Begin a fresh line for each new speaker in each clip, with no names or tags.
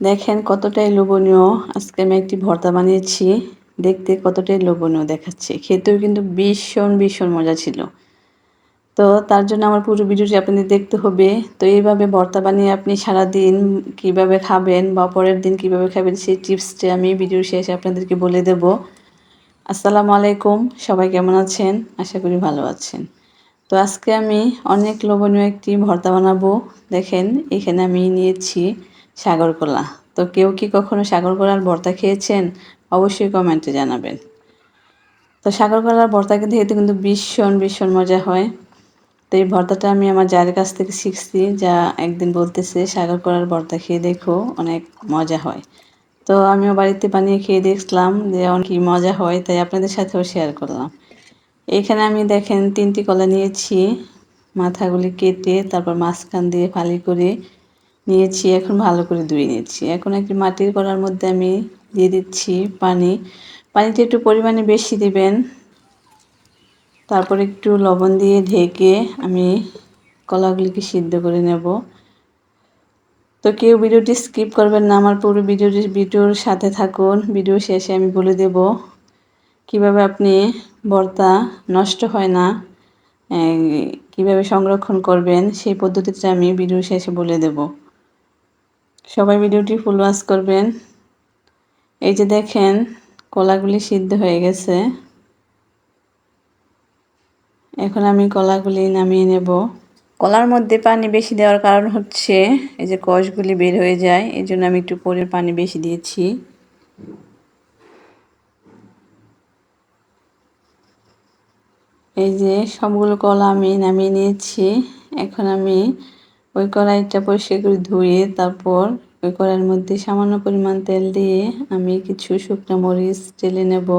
দেখেন কতটাই লোভনীয়। আজকে আমি একটি ভর্তা বানিয়েছি, দেখতে কতটাই লোভনীয় দেখাচ্ছে, খেতেও কিন্তু ভীষণ মজা ছিল। তো তার জন্য আমার পুরো ভিডিওটি আপনাদের দেখতে হবে। তো এইভাবে ভর্তা বানিয়ে আপনি সারাদিন কিভাবে খাবেন বা পরের দিন কিভাবে খাবেন সেই টিপসটি আমি ভিডিওর শেষে আপনাদেরকে বলে দেব। আসসালামু আলাইকুম, সবাই কেমন আছেন? আশা করি ভালো আছেন। তো আজকে আমি অনেক লোভনীয় একটি ভর্তা বানাবো। দেখেন এখানে আমি নিয়েছি সাগর কলা। তো কেউ কি কখনো সাগর কলার ভর্তা খেয়েছেন? অবশ্যই কমেন্টে জানাবেন। তো সাগর কলার ভর্তা কিন্তু খেতে কিন্তু ভীষণ মজা হয়। তো এই ভর্তাটা আমি আমার জায়ের কাছ থেকে শিখছি, যা একদিন বলতেছে সাগর কলার ভর্তা খেয়ে দেখো, অনেক মজা হয়। তো আমিও বাড়িতে বানিয়ে খেয়ে দেখলাম যে অনেক মজা হয়, তাই আপনাদের সাথেও শেয়ার করলাম। এখানে আমি দেখেন 3টি কলা নিয়েছি, মাথাগুলি কেটে তারপর মাঝখান দিয়ে ফালি করে নিয়েছি। এখন ভালো করে ধুয়ে নিচ্ছি। এখন একটি মাটির কড়ার মধ্যে আমি দিয়ে দিচ্ছি পানি। পানিটা একটু পরিমাণে বেশি দিবেন। তারপর একটু লবণ দিয়ে ঢেকে আমি কলাগুলিকে সিদ্ধ করে নেব। তো কেউ ভিডিওটি স্কিপ করবেন না, আমার পুরো ভিডিওর সাথে থাকুন। ভিডিও শেষে আমি বলে দেব কিভাবে আপনি ভর্তা নষ্ট হয় না কিভাবে সংরক্ষণ করবেন, সেই পদ্ধতিটা আমি ভিডিও শেষে বলে দেব। সবাই ভিডিওটি ফুল ওয়াচ করবেন। এই যে দেখেন কলাগুলি সিদ্ধ হয়ে গেছে। এখন আমি কলাগুলি নামিয়ে নেব। কলার মধ্যে পানি বেশি দেওয়ার কারণ হচ্ছে এই যে কষগুলি বের হয়ে যায়, এই জন্য আমি একটু পরে পানি বেশি দিয়েছি। এই যে সবগুলো কলা আমি নামিয়ে নিয়েছি। এখন আমি ওই কড়াইটা পরিষ্কার করে ধুয়ে তারপর ওই কড়াইয়ের মধ্যে সামান্য পরিমাণ তেল দিয়ে আমি কিছু শুকনো মরিচ ঢেলে নেব।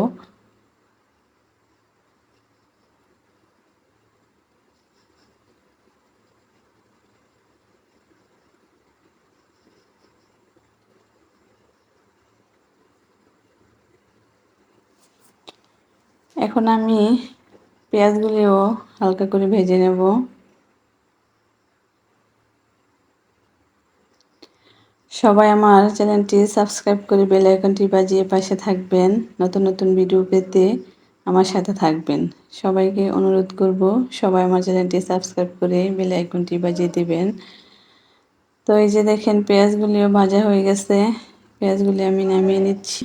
এখন আমি পেঁয়াজগুলিও হালকা করে ভেজে নেব। সবাই আমার চ্যানেলটি সাবস্ক্রাইব করে বেল আইকনটি বাজিয়ে পাশে থাকবেন। নতুন ভিডিও পেতে আমার সাথে থাকবেন। সবাইকে অনুরোধ করব সবাই আমার চ্যানেলটি সাবস্ক্রাইব করে বেল আইকনটি বাজিয়ে দেবেন। তো এই যে দেখেন পেঁয়াজগুলিও ভাজা হয়ে গেছে। পেঁয়াজগুলি আমি নামিয়ে নিচ্ছি।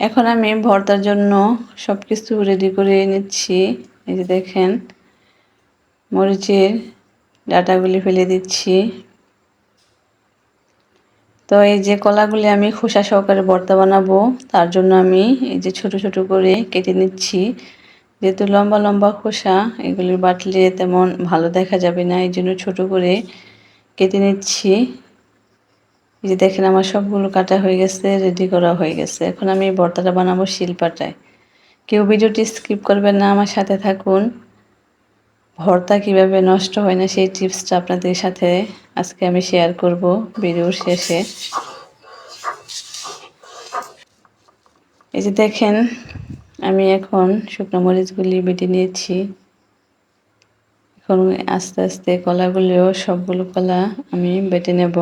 এখন আমি ভর্তার জন্য সব কিছু রেডি করে নিচ্ছি। এই যে দেখেন মরিচের ডাঁটাগুলি ফেলে দিচ্ছি। তো এই যে কলাগুলি আমি খোসা সহকারে ভর্তা বানাবো, তার জন্য আমি এই যে ছোট করে কেটে নিচ্ছি। যেহেতু লম্বা খোসা, এগুলি বাটলে তেমন ভালো দেখা যাবে না, এই জন্য ছোট করে কেটে নিচ্ছি। এই যে দেখেন আমার সবগুলো কাটা হয়ে গেছে, রেডি করা হয়ে গেছে। এখন আমি ভর্তাটা বানাবো শিলপাটায়। কেউ ভিডিওটি স্কিপ করবেন না, আমার সাথে থাকুন। ভর্তা কিভাবে নষ্ট হয় না সেই টিপসটা আপনাদের সাথে আজকে আমি শেয়ার করব ভিডিওর শেষে। এই যে দেখেন আমি এখন শুকনো মরিচগুলি বেটে নিয়েছি। এখন আস্তে কলাগুলিও সবগুলো কলা আমি বেটে নেব।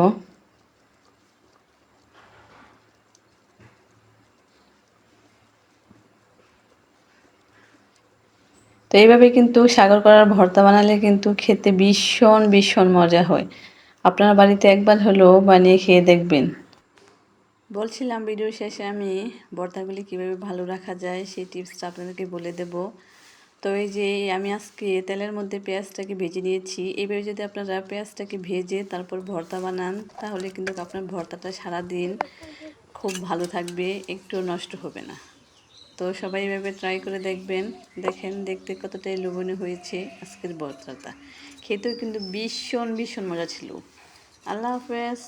তো এইভাবে কিন্তু সাগর কলার ভর্তা বানালে কিন্তু খেতে ভীষণ মজা হয়। আপনারা বাড়িতে একবার হলেও বানিয়ে খেয়ে দেখবেন। বলছিলাম ভিডিওর শেষে আমি ভর্তাগুলি কিভাবে ভালো রাখা যায় সেই টিপসটা আপনাদেরকে বলে দেব। তো এই যে আমি আজকে তেলের মধ্যে পেঁয়াজটাকে ভেজে নিয়েছি। এইভাবে যদি আপনারা পেঁয়াজটাকে ভেজে তারপর ভর্তা বানান, তাহলে কিন্তু আপনার ভর্তাটা সারাদিন খুব ভালো থাকবে, একটু নষ্ট হবে না। তো সবাই এভাবে ট্রাই করে দেখবেন। দেখেন দেখতে কতটাই লোভনীয় হয়েছে আজকের ভর্তাটা। খেতেও কিন্তু ভীষণ মজা ছিল। আল্লাহ হাফেজ।